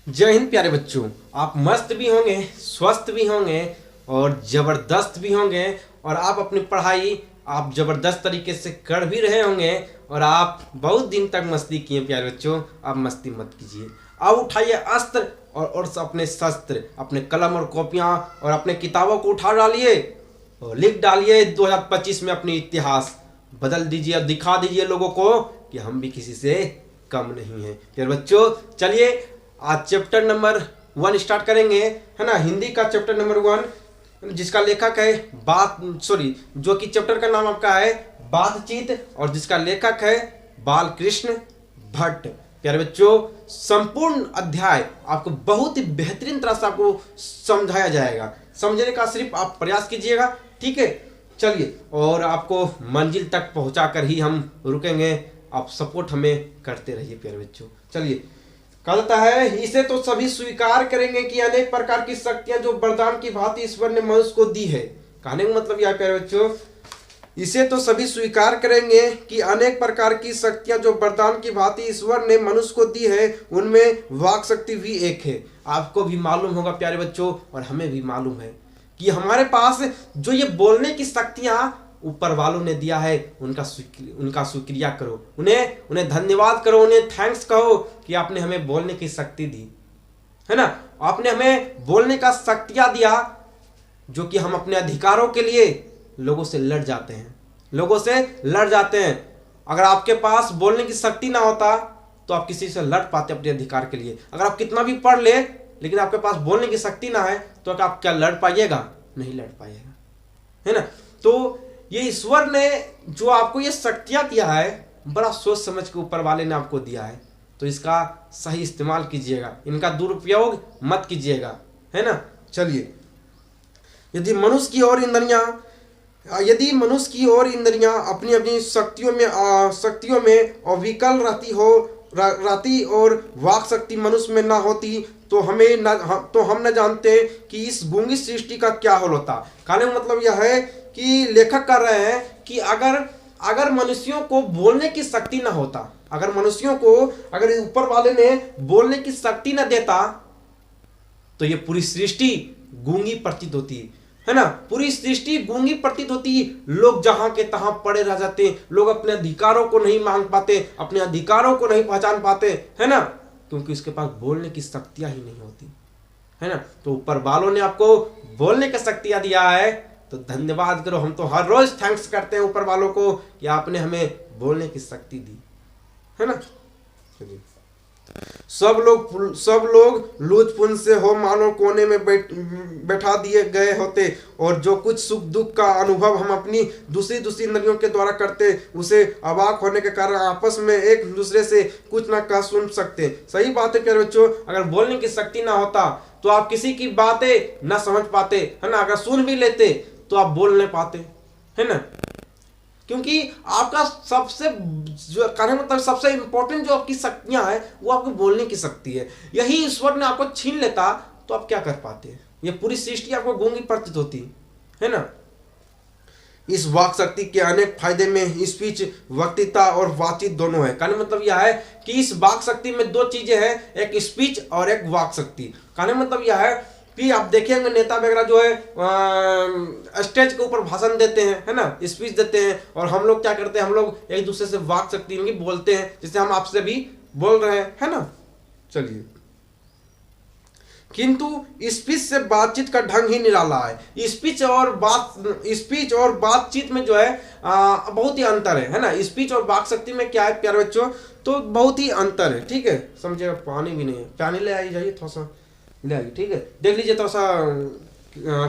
जय हिंद प्यारे बच्चों। आप मस्त भी होंगे, स्वस्थ भी होंगे और ज़बरदस्त भी होंगे और आप अपनी पढ़ाई आप ज़बरदस्त तरीके से कर भी रहे होंगे और आप बहुत दिन तक मस्ती किए प्यारे बच्चों। आप मस्ती मत कीजिए। अब उठाइए अस्त्र और अपने शस्त्र, अपने कलम और कॉपियाँ और अपने किताबों को उठा डालिए और लिख डालिए 2025 में अपनी इतिहास बदल दीजिए और दिखा दीजिए लोगों को कि हम भी किसी से कम नहीं हैं। प्यारे बच्चों चलिए आज चैप्टर नंबर 1 स्टार्ट करेंगे, है ना। हिंदी का चैप्टर नंबर 1 जिसका लेखक है जो कि चैप्टर का नाम आपका है बातचीत और जिसका लेखक है बालकृष्ण भट्ट। प्यारे बच्चों संपूर्ण अध्याय आपको बहुत ही बेहतरीन तरह से आपको समझाया जाएगा। समझने का सिर्फ आप प्रयास कीजिएगा, ठीक है। चलिए और आपको मंजिल तक पहुंचा कर ही हम रुकेंगे। आप सपोर्ट हमें करते रहिए प्यारे बच्चों। चलिए कहता है, इसे तो सभी स्वीकार करेंगे कि अनेक प्रकार की शक्तियां जो वरदान की भांति ईश्वर ने मनुष्य को दी है। कहने का मतलब यह प्यारे बच्चों, इसे तो सभी स्वीकार करेंगे कि अनेक प्रकार की शक्तियां जो वरदान की भांति ईश्वर ने मनुष्य को दी है उनमें वाक शक्ति भी एक है। आपको भी मालूम होगा प्यारे बच्चों और हमें भी मालूम है कि हमारे पास जो ये बोलने की शक्तियां ऊपर वालों ने दिया है उनका शुक्रिया करो, उन्हें धन्यवाद करो, उन्हें थैंक्स कहो कि आपने हमें बोलने की शक्ति दी, है ना। आपने हमें बोलने का शक्तियां दिया जो कि हम अपने अधिकारों के लिए लोगों से लड़ जाते हैं। अगर आपके पास बोलने की शक्ति ना होता तो आप किसी से लड़ पाते अपने अधिकार के लिए। अगर आप कितना भी पढ़ ले लेकिन आपके पास बोलने की शक्ति ना है तो आप क्या लड़ पाइएगा? नहीं लड़ पाइएगा, है ना। तो ये ईश्वर ने जो आपको ये शक्तियां दिया है बड़ा सोच समझ के ऊपर वाले ने आपको दिया है, तो इसका सही इस्तेमाल कीजिएगा, इनका दुरुपयोग मत कीजिएगा, है ना। चलिए यदि मनुष्य की और इंद्रियां अपनी अपनी शक्तियों में अविकल रहती और वाक शक्ति मनुष्य में ना होती तो हम न जानते कि इस गूंगी सृष्टि का क्या हाल होता। कहने का मतलब यह है कि लेखक कर रहे हैं कि अगर मनुष्यों को बोलने की शक्ति ना होता, अगर ऊपर वाले ने बोलने की शक्ति ना देता तो ये पूरी सृष्टि गूंगी प्रतीत होती, है ना। पूरी सृष्टि गूंगी प्रतीत होती। लोग जहां के तहां पड़े रह जाते, लोग अपने अधिकारों को नहीं मांग पाते, अपने अधिकारों को नहीं पहचान पाते, है ना, क्योंकि उसके पास बोलने की शक्तियां ही नहीं होती, है ना। तो ऊपर वालों ने आपको बोलने की शक्तियां दिया है तो धन्यवाद करो। हम तो हर रोज थैंक्स करते हैं ऊपर वालों को कि आपने हमें बोलने की शक्ति दी, है ना। सब लोग लूचपुंज से हो मानो कोने में बैठा दिए गए होते और जो कुछ सुख दुख का अनुभव हम अपनी दूसरी इंद्रियों के द्वारा करते उसे अवाक होने के कारण आपस में एक दूसरे से कुछ ना कह सुन सकते। सही बात है प्यारे बच्चों, अगर बोलने की शक्ति ना होता तो आप किसी की बातें ना समझ पाते, है ना। अगर सुन भी लेते तो आप बोल नहीं पाते, है ना, क्योंकि आपका सबसे इंपॉर्टेंट जो आपकी शक्तियां है वो आपको बोलने की शक्ति है। यही ईश्वर ने आपको छीन लेता तो आप क्या कर पाते? ये पूरी सृष्टि आपको गूंगी प्रतीत होती, है ना। इस वाक शक्ति के अनेक फायदे में स्पीच, वक्तृता और बातचीत दोनों है। कहने मतलब यह है कि इस वाक शक्ति में दो चीजें हैं, एक स्पीच और एक वाक शक्ति। कहने मतलब यह है कि आप देखेंगे नेता वगैरह जो है स्टेज के ऊपर भाषण देते हैं, है ना, स्पीच देते हैं, और हम लोग क्या करते हैं, हम लोग एक दूसरे से वाक शक्ति में बोलते हैं, जैसे हम आपसे भी बोल रहे हैं, है ना। चलिए किंतु स्पीच से बातचीत का ढंग ही निराला है। स्पीच और बातचीत में जो है बहुत ही अंतर है ना। स्पीच और वाक शक्ति में क्या है प्यारे बच्चों, तो बहुत ही अंतर है, ठीक है। समझिएगा, पानी भी नहीं है, पानी ले आई जाइए थोड़ा सा ले आइए, ठीक है। देख लीजिए थोड़ा सा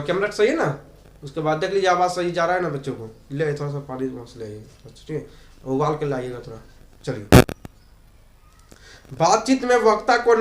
कैमरा सही है ना, उसके बाद देख लीजिए आवाज़ सही जा रहा है ना बच्चों को, ले आइए थोड़ा सा पानी वहाँ से ले आइए, ठीक है, उबाल के लाइएगा थोड़ा। चलिए बातचीत में वक्ता को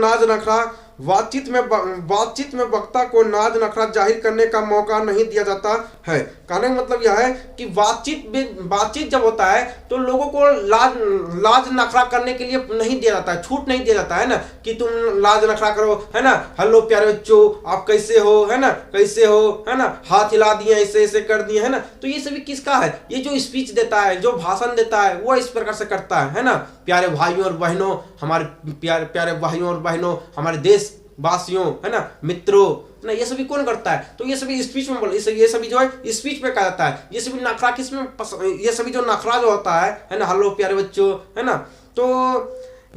नाज नखरा जाहिर करने का मौका नहीं दिया जाता है। कहने का मतलब यह है कि बातचीत जब होता है तो लोगों को लाज नखरा करने के लिए नहीं दिया जाता है, छूट नहीं दिया जाता है ना, कि तुम लाज नखरा करो, है ना। हेलो प्यारे बच्चों आप कैसे हो, है ना, कैसे हो, है ना, हाथ हिला दिए, ऐसे ऐसे कर दिए, है ना। तो ये सभी किसका है? ये जो स्पीच देता है, जो भाषण देता है, वो इस प्रकार से करता है ना। प्यारे भाइयों और बहनों, हमारे प्यारे भाइयों और बहनों, हमारे देश वासियों, है ना, मित्रों, है ना, ये सभी कौन करता है? तो ये सभी स्पीच में बोल, ये सभी जो है स्पीच में कहा जाता है। ये सभी नखरा किसमें ये सभी जो नखरा जो होता है ना, हेलो प्यारे बच्चों, है ना, तो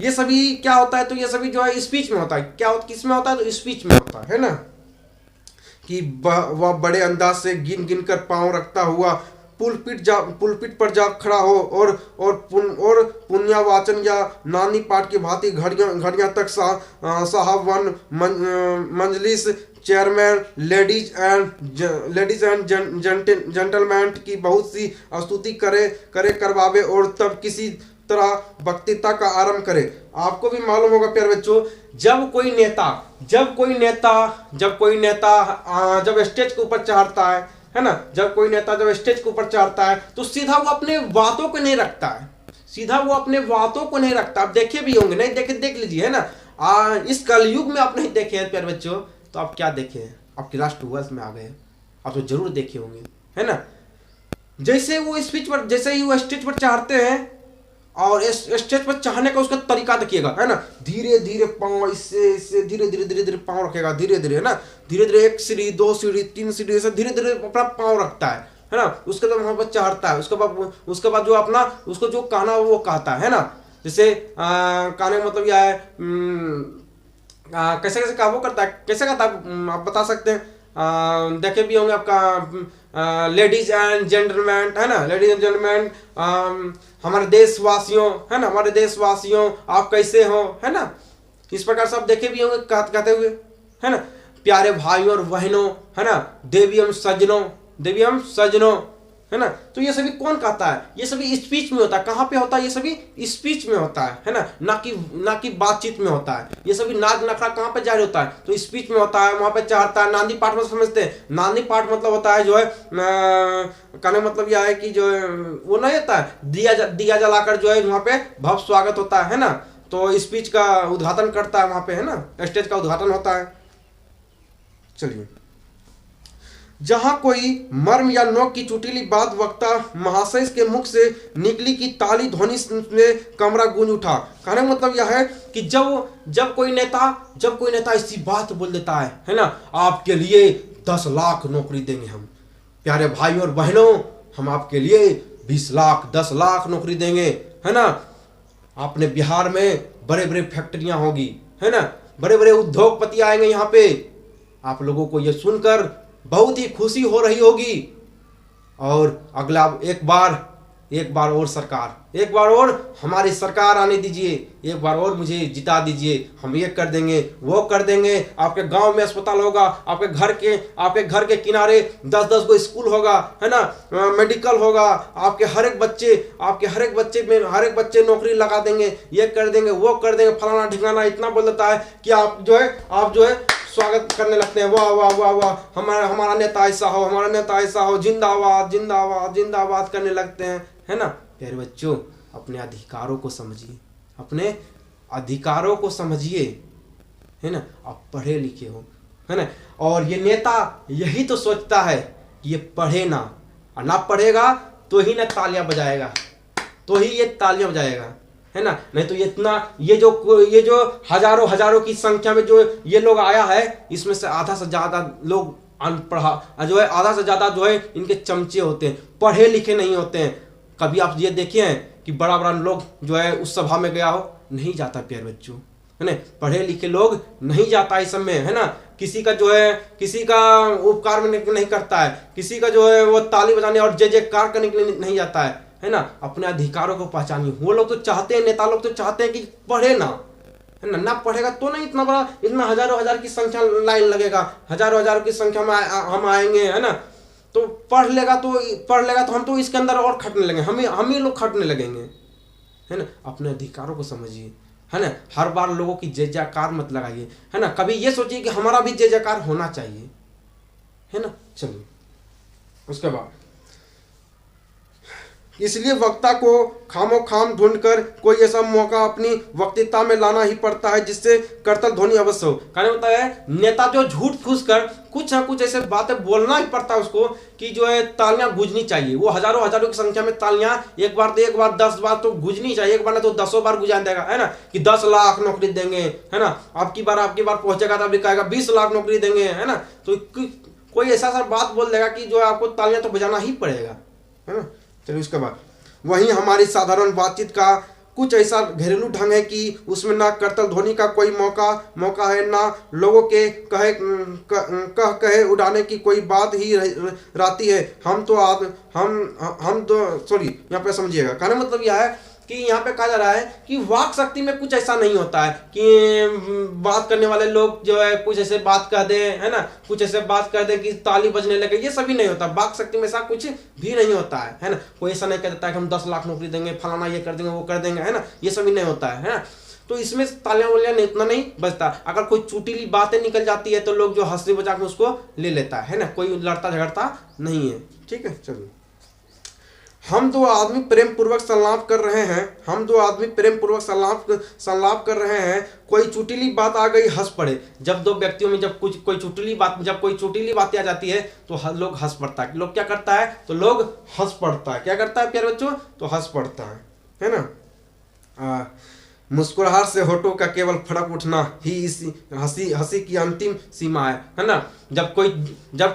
ये सभी क्या होता है? तो ये सभी जो है स्पीच में होता है। क्या होता, किस में होता है? तो स्पीच में होता है ना, कि वह बड़े अंदाज से गिन गिन कर पांव रखता हुआ पुलपिट पर जा खड़ा हो और पुण्यवाचन या नानी पाठ की भांति घड़ियां तक साहब वन मंजलिस चेयरमैन लेडीज एंड जेंटलमैन की बहुत सी स्तुति करवावे और तब किसी तरह वक्तृता का आरंभ करे। आपको भी मालूम होगा प्यारे बच्चों, जब कोई नेता जब स्टेज के ऊपर चढ़ता है ना, जब कोई नेता जब स्टेज के ऊपर चढ़ता है तो सीधा वो अपने बातों को नहीं रखता है, सीधा वो अपने बातों को नहीं रखता। आप देखे भी होंगे, नहीं देखे देख लीजिए, है ना। इस कलयुग में आप नहीं देखे हैं प्यारे बच्चों, तो आप क्या देखे हैं? आप क्लास 12 में आ गए, आप तो जरूर देखे होंगे, है ना। जैसे वो स्पीच पर, जैसे ही वो स्टेज पर चढ़ते हैं और स्टेज पर चढ़ने का उसका तरीका देखिएगा, है ना, धीरे धीरे पाँव इससे धीरे धीरे पाँव रखेगा, धीरे धीरे, है ना, धीरे धीरे 1 सीढ़ी 2 सीढ़ी 3 सीढ़ी ऐसे धीरे धीरे अपना पाँव रखता है ना। उसके बाद वहां पर चढ़ता है, उसके बाद जो अपना उसको जो कहना वो कहता है ना। जैसे कहने का मतलब यह है, कैसे कैसे का वो करता है, कैसे कहता है आप बता सकते हैं? देखे भी होंगे आपका लेडीज एंड जेंटलमैन, है ना, लेडीज एंड जेंटलमैन, हमारे देशवासियों, है ना, हमारे देशवासियों आप कैसे हो, है ना। इस प्रकार से आप देखे भी होंगे कहते हुए, है ना, प्यारे भाइयों और बहनों, है ना, देवी एवं सज्जनों, है ना। तो ये सभी कौन कहता है? ये सभी स्पीच में होता है। कहाँ पे होता है? ये सभी स्पीच में होता है ना, ना कि बातचीत में होता है। ये सभी नाग नखरा कहाँ पे जारी होता है? तो स्पीच में होता है, वहां पे चढ़ता है। नांदी पाठ में समझते हैं, नांदी पाठ मतलब होता है जो है कहने मतलब यह है कि जो है वो नहीं होता है, दिया जलाकर जो है वहां पे भव्य स्वागत होता है ना। तो स्पीच का उद्घाटन करता है वहां पे, है ना, स्टेज का उद्घाटन होता है। चलिए, जहां कोई मर्म या नोक की चुटीली बात वक्ता महाशय के मुख से निकली की ताली ध्वनि में कमरा गूंज उठा। कहने का मतलब यह है कि जब कोई नेता ऐसी बात बोल देता है ना, आपके लिए 10 लाख नौकरी देंगे हम, प्यारे भाइयों और बहनों, हम आपके लिए 20 लाख 10 लाख नौकरी देंगे, है ना। अपने बिहार में बड़े बड़े फैक्ट्रियां होगी, है ना, बड़े बड़े उद्योगपति आएंगे यहाँ पे। आप लोगों को यह सुनकर बहुत ही खुशी हो रही होगी। और अगला एक बार और सरकार, एक बार और हमारी सरकार आने दीजिए, एक बार और मुझे जिता दीजिए, हम ये कर देंगे वो कर देंगे। आपके गांव में अस्पताल होगा, आपके घर के किनारे 10-10 को स्कूल होगा, है ना, मेडिकल होगा, आपके हर एक बच्चे नौकरी लगा देंगे, ये कर देंगे वो कर देंगे, फलाना ढिकाना इतना बोल देता है कि आप जो है स्वागत करने लगते हैं। वाह वाह वाह वाह, हमारा नेता ऐसा हो, हमारा नेता ऐसा हो, जिंदाबाद जिंदाबाद जिंदाबाद करने लगते हैं, है ना। प्यारे बच्चों, अपने अधिकारों को समझिए, अपने अधिकारों को समझिए, है ना। आप पढ़े लिखे हो, है ना, और ये नेता यही तो सोचता है कि ये पढ़े ना, और ना पढ़ेगा तो ही ना तालियां बजाएगा, तो ही ये तालियां बजाएगा, है ना। नहीं तो ये जो हजारों की संख्या में जो ये लोग आया है, इसमें से आधा से ज्यादा लोग अनपढ़ा जो है, आधा से ज्यादा जो है इनके चमचे होते हैं, पढ़े लिखे नहीं होते हैं। कभी आप ये देखे हैं कि बड़ा लोग जो है उस सभा में गया हो? नहीं जाता प्यारे बच्चों, है ना। पढ़े लिखे लोग नहीं जाता इस समय, है ना। किसी का उपकार में नहीं करता है, किसी का जो है वो ताली बजाने और जय जयकार करने के लिए नहीं जाता है ना। अपने अधिकारों को पहचानिए। वो लोग तो चाहते हैं, नेता लोग तो चाहते हैं कि पढ़े ना, है ना पढ़ेगा तो नहीं इतना हजारों की संख्या लाइन लगेगा, हजारों की संख्या में हम आएंगे, है ना। तो पढ़ लेगा तो हम तो इसके अंदर और खटने लगेंगे, हम ही लोग खटने लगेंगे, है ना। अपने अधिकारों को समझिए, है ना। हर बार लोगों की जय जयकार मत लगाइए, है ना। कभी ये सोचिए कि हमारा भी जय जयकार होना चाहिए, है ना। चलिए, उसके बाद इसलिए वक्ता को खामोखाम ढूंढकर कोई ऐसा मौका अपनी वक्तृता में लाना ही पड़ता है जिससे करतल ध्वनि अवश्य हो। कहने होता है नेता जो झूठ फूस कर कुछ ना कुछ ऐसे बातें बोलना ही पड़ता है उसको कि जो है तालियां गूंजनी चाहिए। वो हजारों हजारों की संख्या में तालियां एक बार 10 बार तो गूंजनी चाहिए, एक बार ना तो 10 बार गुजान देगा, है ना, कि 10 लाख नौकरी देंगे, है ना, आपकी बार पहुंचेगा तो अभी कहेगा 20 लाख नौकरी देंगे, है ना। तो कोई ऐसा बात बोल देगा कि जो है आपको तालियां तो बजाना ही पड़ेगा, है ना। चलिए उसके बाद वहीं हमारी साधारण बातचीत का कुछ ऐसा घरेलू ढंग है कि उसमें ना करतल ध्वनि का कोई मौका है, ना लोगों के कहे उड़ाने की कोई बात ही रहती है। हम तो सॉरी यहाँ पे समझिएगा, कहने मतलब यह है कि यहाँ पे कहा जा रहा है कि वाक शक्ति में कुछ ऐसा नहीं होता है कि बात करने वाले लोग जो है कुछ ऐसे बात कह दे, है ना, कुछ ऐसे बात कर दे कि ताली बजने लगे, ये सभी नहीं होता। वाक शक्ति में ऐसा कुछ भी नहीं होता है ना। कोई ऐसा नहीं कह देता है कि हम 10 लाख नौकरी देंगे, फलाना ये कर देंगे, वो कर देंगे, है ना, ये सभी नहीं होता है ना। तो इसमें तालियां वालियां इतना नहीं बजता। अगर कोई चुटीली बातें निकल जाती है तो लोग जो हंसी मजाक में उसको ले लेता है ना, कोई लड़ता झगड़ता नहीं है। ठीक है, चलिए हम दो आदमी प्रेम पूर्वक संलाप कर रहे हैं, कोई चुटीली बात आ गई, हंस पड़े। जब दो व्यक्तियों में जब कोई चुटीली बातें आ जाती है तो लोग हंस पड़ता है। लोग क्या करता है तो लोग हंस पड़ता है। क्या करता है प्यारे बच्चों, तो हंस पड़ता है ना। मुस्कुराहट से होठों का केवल फड़क उठना ही इस हंसी की अंतिम सीमा है ना। जब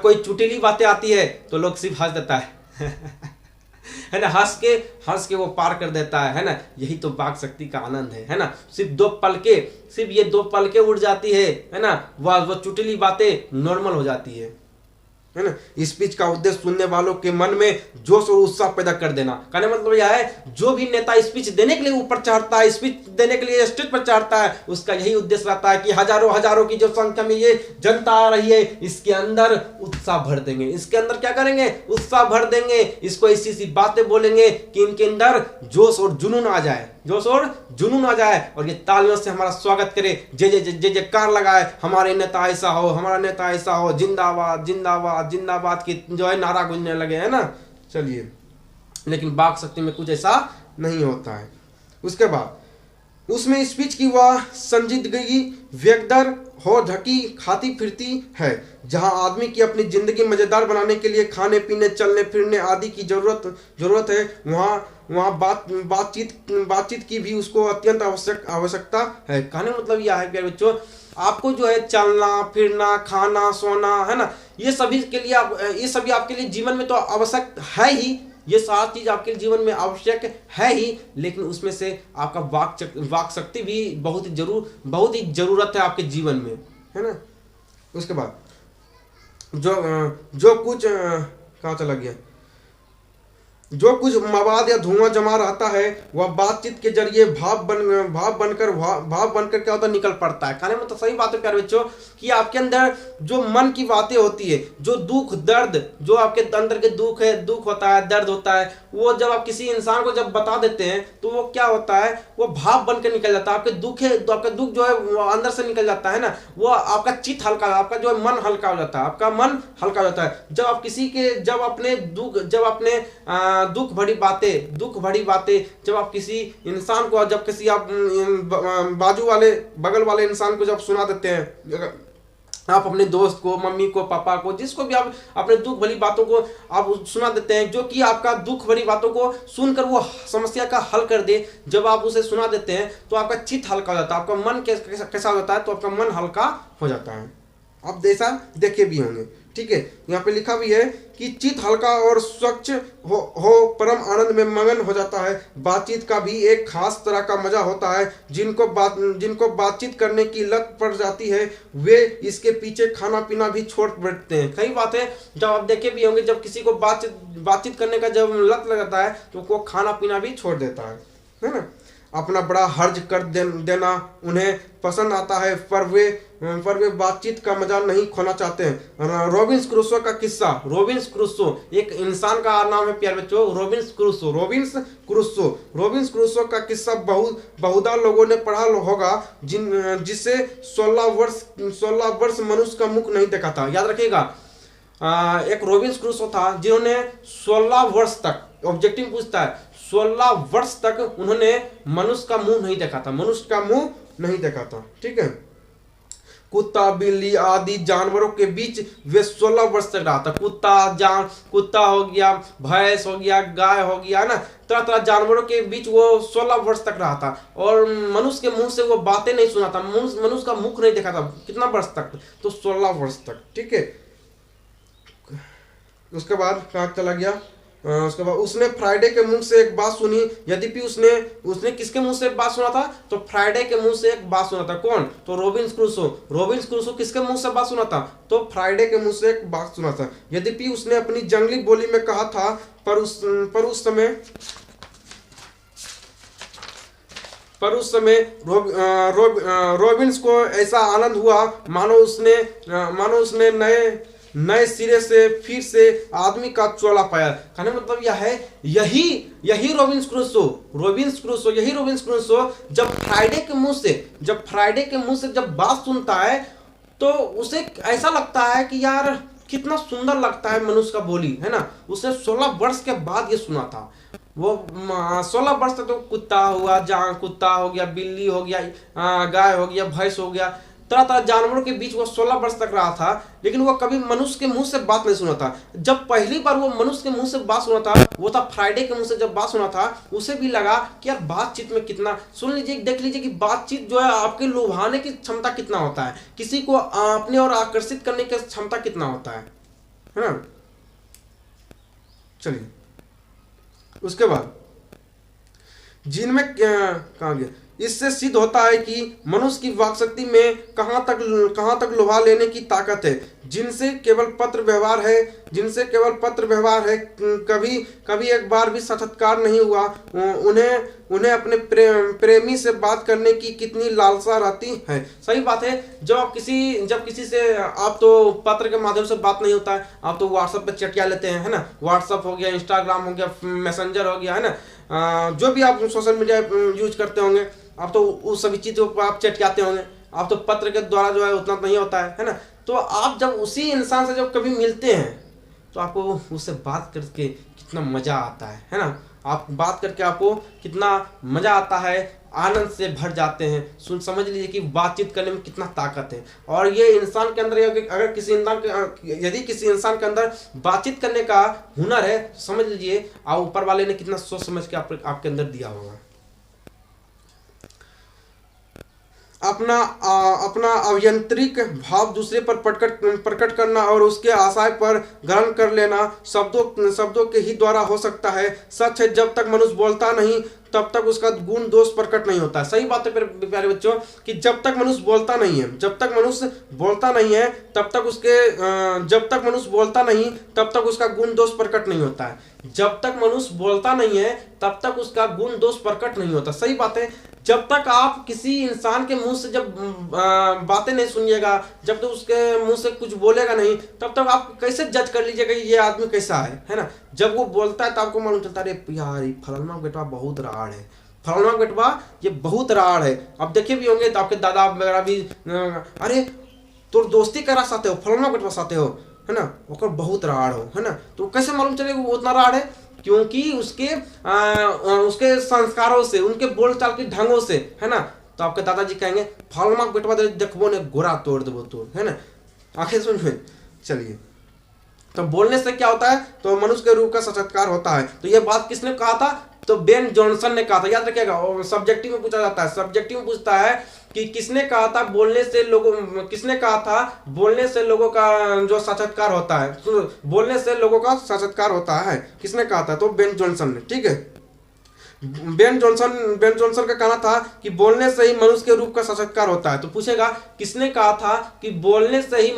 कोई चुटीली बातें आती है तो लोग सिर्फ हंस देता है है ना, हंस के वो पार कर देता है ना। यही तो वाक शक्ति का आनंद है ना। सिर्फ ये दो पलके उड़ जाती है ना, वो चुटीली बातें नॉर्मल हो जाती है ना। स्पीच का उद्देश्य सुनने वालों के मन में जोश और उत्साह पैदा कर देना। कहने मतलब यह है जो भी नेता स्पीच देने के लिए ऊपर चढ़ता है, स्पीच देने के लिए स्टेज पर चढ़ता है, उसका यही उद्देश्य रहता है कि हजारों की जो संख्या में ये जनता आ रही है इसके अंदर उत्साह भर देंगे। इसके अंदर क्या करेंगे, उत्साह भर देंगे। इसको ऐसी बातें बोलेंगे कि इनके अंदर जोश और जुनून आ जाए और ये तालियों से हमारा स्वागत करे, जयकार लगाए, हमारे नेता ऐसा हो, हमारा नेता ऐसा हो, जिंदाबाद जिंदाबाद जिंदाबाद की जो है नारा गूंजने लगे, है ना। चलिए, लेकिन वाक शक्ति में कुछ ऐसा नहीं होता है। उसके बाद उसमें स्पीच की वह संजीदगी व्यक्तर हो ढकी खाती फिरती है। जहां आदमी की अपनी जिंदगी मजेदार बनाने के लिए खाने पीने चलने फिरने आदि की जरूरत है, वहाँ बातचीत की भी उसको अत्यंत आवश्यकता है। कहने मतलब यह है प्यारे बच्चों, आपको जो है चलना फिरना खाना सोना, है ना, ये सभी आपके लिए जीवन में तो आवश्यक है ही। ये सारी चीज आपके जीवन में आवश्यक है ही, लेकिन उसमें से आपका वाक शक्ति भी बहुत ही जरूरत है आपके जीवन में, है ना। उसके बाद जो कुछ कहाँ चला गया, जो कुछ मवाद या धुआं जमा रहता है वह बातचीत के जरिए भाव बनकर क्या होता निकल पड़ता है। कहने में तो सही बात है प्यारे बच्चों कि आपके अंदर जो मन की बातें होती है, जो दुख दर्द, जो आपके अंदर के दुख होता है, दर्द होता है, वो जब आप किसी इंसान को जब बता देते हैं तो वो क्या होता है, वो भाव बनकर निकल जाता है। आपके दुख है तो आपका दुख जो है वो अंदर से निकल जाता है ना, वो आपका चित्त हल्का, आपका जो है मन हल्का हो जाता है, आपका मन हल्का हो जाता है। जब अपने दुख भरी बातें जब आप किसी इंसान को, जब किसी आप बगल वाले इंसान को जब सुना देते हैं, आप अपने दोस्त को, मम्मी को, पापा को, जिसको भी आप अपने दुख भरी बातों को आप सुना देते हैं, जो कि आपका दुख भरी बातों को सुनकर वो समस्या का हल कर दे, जब आप उसे सुना देते हैं तो आपका चित्त हल्का हो जाता है, आपका मन कैसा हो जाता है, तो आपका मन हल्का हो जाता है। आप जैसा देखे भी होंगे, ठीक है। यहाँ पे लिखा भी है कि चित्त हल्का और स्वच्छ हो परम आनंद में मगन हो जाता है। बातचीत का भी एक खास तरह का मजा होता है। जिनको बातचीत करने की लत पड़ जाती है वे इसके पीछे खाना पीना भी छोड़ बैठते हैं। कई बातें जब आप देखे भी होंगे, जब किसी को बातचीत करने का जब लत लग जाता है तो वो खाना पीना भी छोड़ देता है ना। अपना बड़ा हर्ज कर देना उन्हें पसंद आता है, पर वे बातचीत का मजा नहीं खोना चाहते हैं। रॉबिन्स क्रूसो का किस्सा। रॉबिन्स क्रूसो एक इंसान का नाम है प्यारे बच्चों, रॉबिन्स क्रूसो का किस्सा बहुधा लोगों ने पढ़ा होगा, जिसे 16 वर्ष मनुष्य का मुख नहीं देखा था। याद रखिएगा, एक रॉबिन्स क्रूसो था जिन्होंने 16 वर्ष तक ऑब्जेक्टिव पूछता है, 16 वर्ष तक उन्होंने मनुष्य का मुंह नहीं देखा था, मनुष्य का मुंह नहीं देखा था। ठीक है, कुत्ता बिल्ली आदि जानवरों के बीच वे 16 वर्ष तक रहा था। कुत्ता हो गया, भैंस हो गया, गाय हो गया ना, तरह तरह जानवरों के बीच वो 16 वर्ष तक रहा था और मनुष्य के मुंह से वो बातें नहीं सुना था, मनुष्य का मुख नहीं देखा था। कितना वर्ष तक? तो 16 वर्ष तक। ठीक है, उसके बाद कहाँ चला गया? उसके बाद उसने फ्राइडे के मुंह से एक बात सुनी, यद्यपि उसने किसके मुंह से एक बात सुना था? तो फ्राइडे के मुंह से एक बात सुना था। कौन? तो रॉबिन्स क्रूसो किसके मुंह से बात सुना था? तो फ्राइडे के मुंह से एक बात सुना था। यद्यपि उसने अपनी जंगली बोली में कहा था, पर उस समय रॉबिन्स को ऐसा आनंद हुआ मानो उसने नए सिरे से फिर से आदमी का चोला पाया। कहने मतलब यह है, यही रॉबिन्स क्रूसो जब फ्राइडे के मुंह से जब बात सुनता है तो उसे ऐसा लगता है कि यार कितना सुंदर लगता है मनुष्य का बोली, है ना। उसे 16 वर्ष के बाद ये सुना था। वो 16 वर्ष तक तो कुत्ता हो गया, बिल्ली हो गया, गाय हो गया, भैंस हो गया, तरह तरह जानवरों के बीच वो 16 वर्ष तक रहा था, लेकिन वो कभी मनुष्य के मुंह से बात नहीं सुना था। जब पहली बार वो मनुष्य के मुंह से बात सुना था, वो था फ्राइडे के मुंह से जब बात सुना था, उसे भी लगा कि यार बातचीत में कितना, सुन लीजिए, देख लीजिए कि बातचीत जो है आपके लुभाने की क्षमता कितना होता है, किसी को अपने और आकर्षित करने की क्षमता कितना होता है ना। चलिए, उसके बाद जिनमें कहा गया, इससे सिद्ध होता है कि मनुष्य की वाक्शक्ति में कहां तक लुभा लेने की ताकत है। जिनसे केवल पत्र व्यवहार है, कभी एक बार भी साक्षात्कार नहीं हुआ, उन्हें अपने प्रेमी से बात करने की कितनी लालसा रहती है। सही बात है, जब किसी से आप तो पत्र के माध्यम से बात नहीं होता है, आप तो व्हाट्सएप पे चटिया लेते हैं, है ना। व्हाट्सएप हो गया, इंस्टाग्राम हो गया, मैसेंजर हो गया, है ना, जो भी आप सोशल मीडिया यूज करते होंगे, आप तो उस सभी चीज़ों पर आप चटकाते होंगे। आप तो पत्र के द्वारा जो है उतना नहीं होता है ना। तो आप जब उसी इंसान से जब कभी मिलते हैं तो आपको उससे बात करके कितना मज़ा आता है ना। आप बात करके आपको कितना मज़ा आता है, आनंद से भर जाते हैं। समझ लीजिए कि बातचीत करने में कितना ताकत है। और ये इंसान के अंदर, अगर यदि किसी इंसान के अंदर बातचीत करने का हुनर है, समझ लीजिए आप ऊपर वाले ने कितना सोच समझ के आपके अंदर दिया होगा। अपना अभियंत्रिक भाव दूसरे पर प्रकट करना और उसके आशय पर ग्रहण कर लेना शब्दों के ही द्वारा हो सकता है। सच है, जब तक मनुष्य बोलता नहीं तब तक उसका गुण दोष प्रकट नहीं होता है। सही बात है प्यारे बच्चों, कि जब तक मनुष्य बोलता नहीं है तब तक उसका गुण दोष प्रकट नहीं होता है। जब तक मनुष्य बोलता नहीं है तब तक उसका गुण दोष प्रकट नहीं होता। सही बात है, जब तक आप किसी इंसान के मुंह से जब बातें नहीं सुनिएगा, जब तक उसके मुंह से कुछ बोलेगा नहीं, तब तक आप कैसे जज कर लीजिएगा ये आदमी कैसा है ना। जब वो बोलता है तो आपको मालूम चलता है, अरे यार फलाना बेटा बहुत राड़ है, फलाना बेटवा ये बहुत राड़ है। अब देखे भी होंगे तो आपके दादा वगैरह भी, अरे तो दोस्ती करा साथे हो, फलाना बेटवा साथे हो, है ना, वो बहुत राड़ हो, है ना। तो कैसे मालूम चलेगा वो उतना राड़ है? क्योंकि उसके संस्कारों से, उनके बोलचाल के ढंगों से, है ना। तो आपके दादाजी कहेंगे फलाना बेटवा देखबो ने गोरा तोड़ देबो तोड़, है ना। आखिर सुनिए, चलिए, तो बोलने से क्या होता है? तो मनुष्य के रूप का साक्षात्कार होता है। तो ये बात किसने कहा था? तो बेन जॉनसन ने कहा था। याद रखिएगा, सब्जेक्टिव में पूछा जाता है, सब्जेक्टिव में पूछता है कि किसने कहा था बोलने से लोगों का जो साक्षात्कार होता है, बोलने से लोगों का साक्षात्कार होता है, किसने कहा था? तो बेन जॉनसन ने। ठीक है, बेन जॉनसन का कहना था कि बोलने से ही मनुष्य के रूप का साक्षात्कार होता है। तो पूछेगा किसने कहा था कि बोलने से ही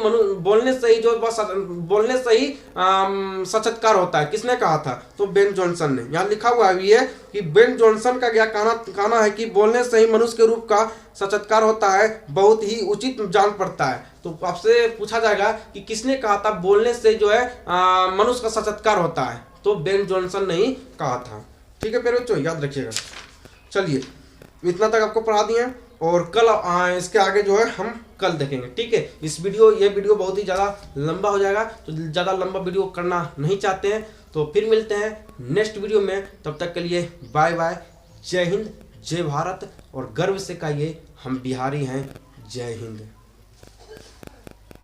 साक्षात्कार होता है, किसने कहा था? तो बेन जॉनसन ने। यहाँ लिखा हुआ भी है कि बेन जॉनसन का क्या कहना है कि बोलने से ही मनुष्य के रूप का साक्षात्कार होता है, बहुत ही उचित जान पड़ता है। तो आपसे पूछा जाएगा कि किसने कहा था बोलने से जो है मनुष्य का साक्षात्कार होता है? तो बेन जॉनसन ने ही कहा था। ठीक है प्यारे बच्चों, याद रखिएगा। चलिए, इतना तक आपको पढ़ा दिए हैं। और कल इसके आगे जो है हम कल देखेंगे, ठीक है। ये वीडियो बहुत ही ज़्यादा लंबा हो जाएगा, तो ज़्यादा लंबा वीडियो करना नहीं चाहते हैं, तो फिर मिलते हैं नेक्स्ट वीडियो में। तब तक के लिए बाय बाय। जय हिंद, जय भारत, और गर्व से कहिए हम बिहारी हैं। जय हिंद।